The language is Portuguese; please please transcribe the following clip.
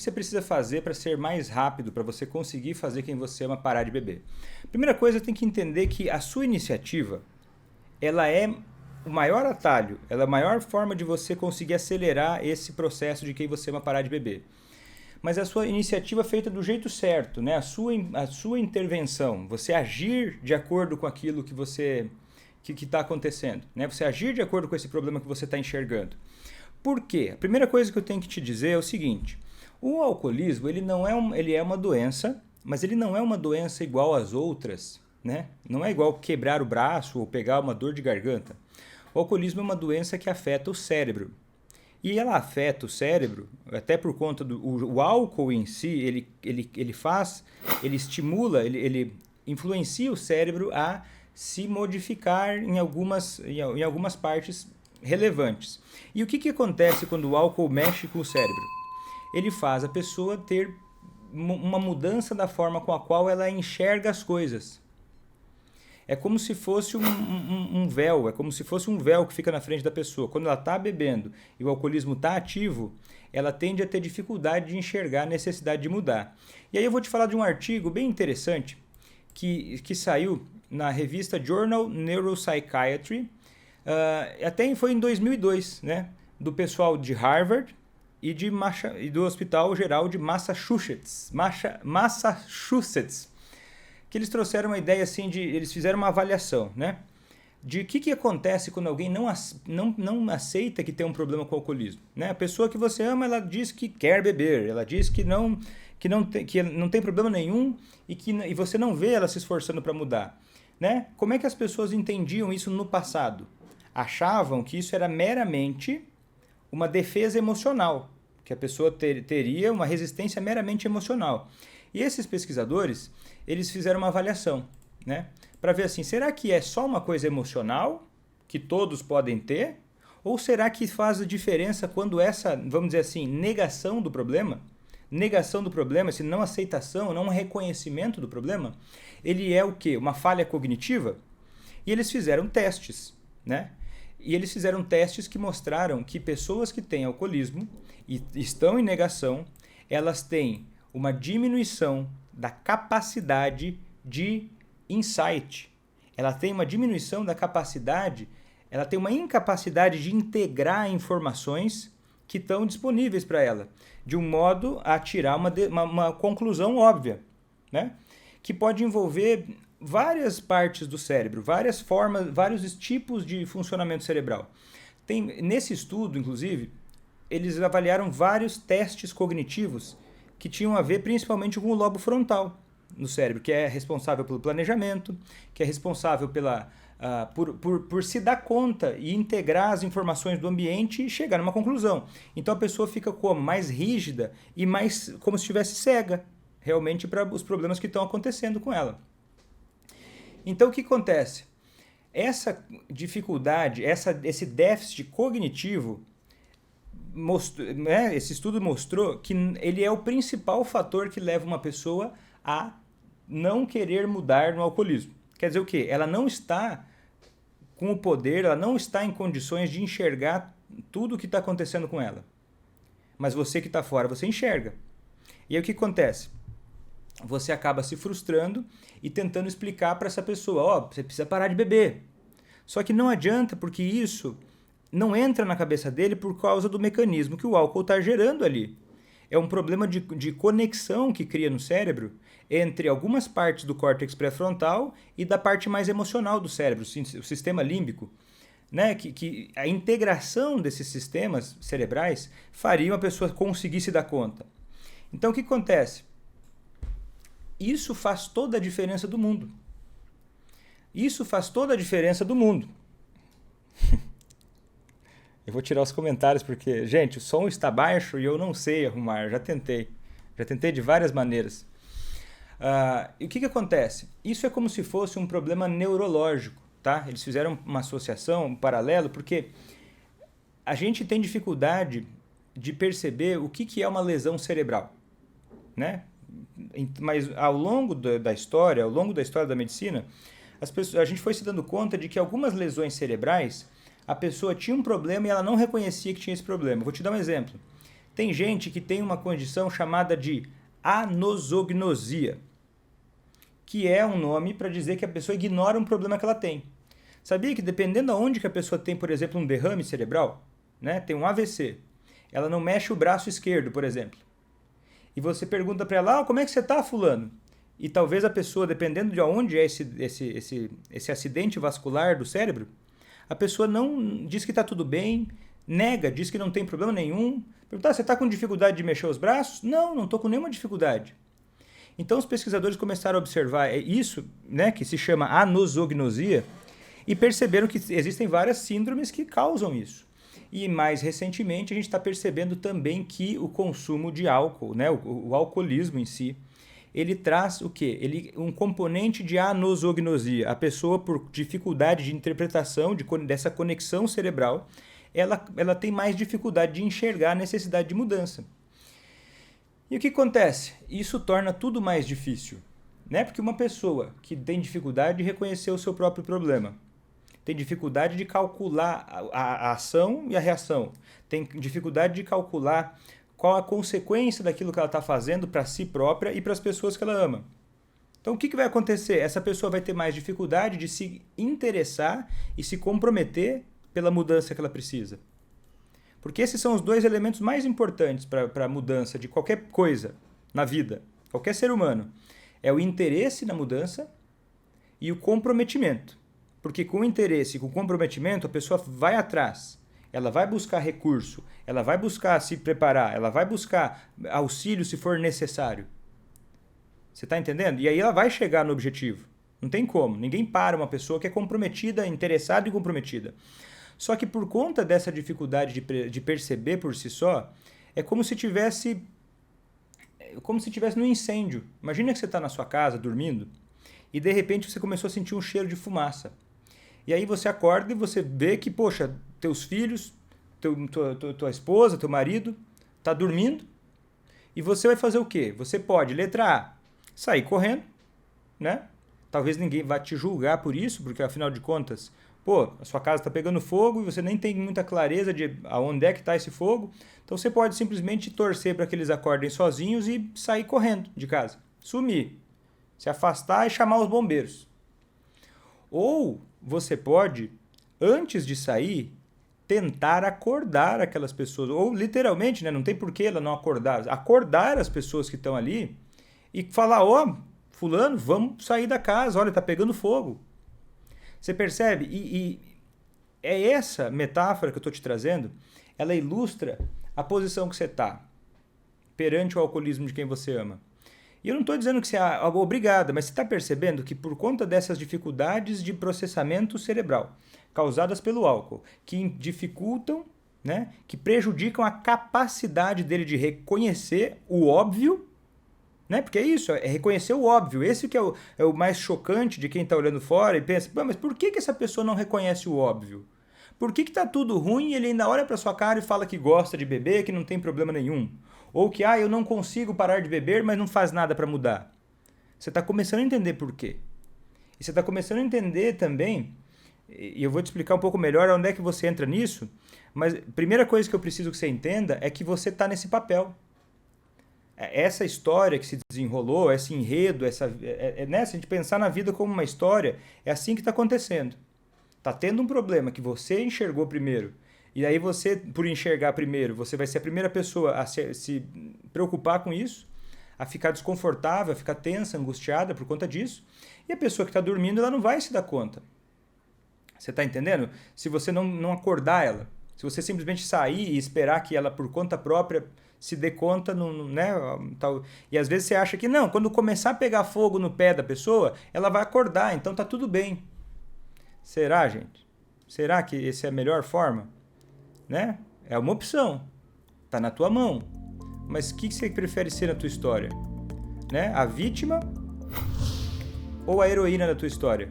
você precisa fazer para ser mais rápido, para você conseguir fazer quem você ama parar de beber? Primeira coisa, tem que entender que a sua iniciativa, ela é o maior atalho, ela é a maior forma de você conseguir acelerar esse processo de quem você ama parar de beber. Mas a sua iniciativa feita do jeito certo, né? A sua intervenção, você agir de acordo com aquilo que você que está acontecendo, né? Você agir de acordo com esse problema que você está enxergando. Por quê? A primeira coisa que eu tenho que te dizer é o seguinte: o alcoolismo ele é uma doença, mas ele não é uma doença igual às outras, né? Não é igual quebrar o braço ou pegar uma dor de garganta. O alcoolismo é uma doença que afeta o cérebro. E ela afeta o cérebro, até por conta do o álcool em si, ele estimula, ele influencia o cérebro a se modificar em algumas partes relevantes. E o que acontece quando o álcool mexe com o cérebro? Ele faz a pessoa ter uma mudança da forma com a qual ela enxerga as coisas. É como se fosse um véu, é como se fosse um véu que fica na frente da pessoa. Quando ela está bebendo e o alcoolismo está ativo, ela tende a ter dificuldade de enxergar a necessidade de mudar. E aí eu vou te falar de um artigo bem interessante que saiu na revista Journal Neuropsychiatry, até foi em 2002, né, do pessoal de Harvard e do Hospital Geral de Massachusetts. Que eles trouxeram uma ideia assim eles fizeram uma avaliação, né? De o que acontece quando alguém não aceita que tem um problema com o alcoolismo, né? A pessoa que você ama, ela diz que quer beber, ela diz que não tem problema nenhum e você não vê ela se esforçando para mudar, né? Como é que as pessoas entendiam isso no passado? Achavam que isso era meramente uma defesa emocional, que a pessoa teria uma resistência meramente emocional. E esses pesquisadores, eles fizeram uma avaliação, né? Para ver assim, será que é só uma coisa emocional, que todos podem ter? Ou será que faz a diferença quando essa, vamos dizer assim, negação do problema, esse não aceitação, não reconhecimento do problema, ele é o quê? Uma falha cognitiva? E eles fizeram testes, né? E eles fizeram testes que mostraram que pessoas que têm alcoolismo e estão em negação, elas têm uma diminuição da capacidade de insight. Ela tem uma diminuição da capacidade, ela tem uma incapacidade de integrar informações que estão disponíveis para ela, de um modo a tirar uma conclusão óbvia, né? Que pode envolver várias partes do cérebro, várias formas, vários tipos de funcionamento cerebral. Nesse estudo, inclusive, eles avaliaram vários testes cognitivos que tinham a ver principalmente com o lobo frontal no cérebro, que é responsável pelo planejamento, que é responsável por se dar conta e integrar as informações do ambiente e chegar numa conclusão. Então a pessoa fica como? Mais rígida e mais como se estivesse cega, realmente, para os problemas que estão acontecendo com ela. Então o que acontece? Essa dificuldade, esse déficit cognitivo, esse estudo mostrou que ele é o principal fator que leva uma pessoa a não querer mudar no alcoolismo. Quer dizer o quê? Ela não está com o poder, ela não está em condições de enxergar tudo o que está acontecendo com ela. Mas você que está fora, você enxerga. E aí o que acontece? Você acaba se frustrando e tentando explicar para essa pessoa, você precisa parar de beber. Só que não adianta, porque isso não entra na cabeça dele por causa do mecanismo que o álcool está gerando ali. É um problema de conexão que cria no cérebro entre algumas partes do córtex pré-frontal e da parte mais emocional do cérebro, o sistema límbico, né? Que a integração desses sistemas cerebrais faria uma pessoa conseguir se dar conta. Então o que acontece? Isso faz toda a diferença do mundo. Isso faz toda a diferença do mundo. Eu vou tirar os comentários porque, gente, o som está baixo e eu não sei arrumar. Já tentei de várias maneiras. E o que acontece? Isso é como se fosse um problema neurológico, tá? Eles fizeram uma associação, um paralelo, porque a gente tem dificuldade de perceber o que é uma lesão cerebral, né? Mas ao longo da história da medicina, a gente foi se dando conta de que algumas lesões cerebrais, a pessoa tinha um problema e ela não reconhecia que tinha esse problema. Vou te dar um exemplo. Tem gente que tem uma condição chamada de anosognosia, que é um nome para dizer que a pessoa ignora um problema que ela tem. Sabia que dependendo de onde que a pessoa tem, por exemplo, um derrame cerebral, né, tem um AVC, ela não mexe o braço esquerdo, por exemplo. E você pergunta para ela, como é que você está, fulano? E talvez a pessoa, dependendo de onde é esse acidente vascular do cérebro, a pessoa não diz que está tudo bem, nega, diz que não tem problema nenhum. Perguntar, você está com dificuldade de mexer os braços? Não estou com nenhuma dificuldade. Então os pesquisadores começaram a observar isso, né, que se chama anosognosia, e perceberam que existem várias síndromes que causam isso. E mais recentemente a gente está percebendo também que o consumo de álcool, né, o alcoolismo em si, ele traz o quê? Um componente de anosognosia. A pessoa, por dificuldade de interpretação dessa conexão cerebral, ela tem mais dificuldade de enxergar a necessidade de mudança. E o que acontece? Isso torna tudo mais difícil, né? Porque uma pessoa que tem dificuldade de reconhecer o seu próprio problema, tem dificuldade de calcular a ação e a reação, tem dificuldade de calcular qual a consequência daquilo que ela está fazendo para si própria e para as pessoas que ela ama. Então o que vai acontecer? Essa pessoa vai ter mais dificuldade de se interessar e se comprometer pela mudança que ela precisa. Porque esses são os dois elementos mais importantes para a mudança de qualquer coisa na vida, qualquer ser humano. É o interesse na mudança e o comprometimento. Porque com o interesse e com o comprometimento, a pessoa vai atrás. Ela vai buscar recurso, ela vai buscar se preparar, ela vai buscar auxílio se for necessário. Você está entendendo? E aí ela vai chegar no objetivo. Não tem como. Ninguém para uma pessoa que é comprometida, interessada e comprometida. Só que por conta dessa dificuldade de perceber por si só, é como se tivesse num incêndio. Imagina que você está na sua casa dormindo e de repente você começou a sentir um cheiro de fumaça. E aí você acorda e você vê que, poxa, teus filhos, tua esposa, teu marido, tá dormindo. E você vai fazer o quê? Você pode, letra A, sair correndo, né? Talvez ninguém vá te julgar por isso, porque afinal de contas, a sua casa está pegando fogo e você nem tem muita clareza de aonde é que está esse fogo. Então você pode simplesmente torcer para que eles acordem sozinhos e sair correndo de casa. Sumir. Se afastar e chamar os bombeiros. Ou você pode, antes de sair, tentar acordar aquelas pessoas. Ou literalmente, né, não tem por que ela não acordar. Acordar as pessoas que estão ali e falar, fulano, vamos sair da casa, olha, está pegando fogo. Você percebe? E é essa metáfora que eu estou te trazendo, ela ilustra a posição que você está perante o alcoolismo de quem você ama. E eu não estou dizendo que você é obrigada, mas você está percebendo que por conta dessas dificuldades de processamento cerebral causadas pelo álcool, que dificultam, né, que prejudicam a capacidade dele de reconhecer o óbvio, né? Porque é isso, é reconhecer o óbvio. Esse que é o mais chocante de quem está olhando fora e pensa, mas por que essa pessoa não reconhece o óbvio? Por que está tudo ruim e ele ainda olha para sua cara e fala que gosta de beber, que não tem problema nenhum? Ou que, eu não consigo parar de beber, mas não faz nada para mudar. Você está começando a entender por quê. E você está começando a entender também, e eu vou te explicar um pouco melhor onde é que você entra nisso, mas a primeira coisa que eu preciso que você entenda é que você está nesse papel. Essa história que se desenrolou, esse enredo, né? Se a gente pensar na vida como uma história, é assim que está acontecendo. Está tendo um problema que você enxergou primeiro, e aí você, por enxergar primeiro, você vai ser a primeira pessoa a se preocupar com isso, a ficar desconfortável, a ficar tensa, angustiada por conta disso, e a pessoa que está dormindo, ela não vai se dar conta. Você está entendendo? Se você não acordar ela, se você simplesmente sair e esperar que ela, por conta própria, se dê conta, né? E às vezes você acha que não, quando começar a pegar fogo no pé da pessoa, ela vai acordar, então tá tudo bem. Será, gente? Será que essa é a melhor forma? Né? É uma opção. Tá na tua mão. Mas o que você prefere ser na tua história? Né? A vítima ou a heroína da tua história?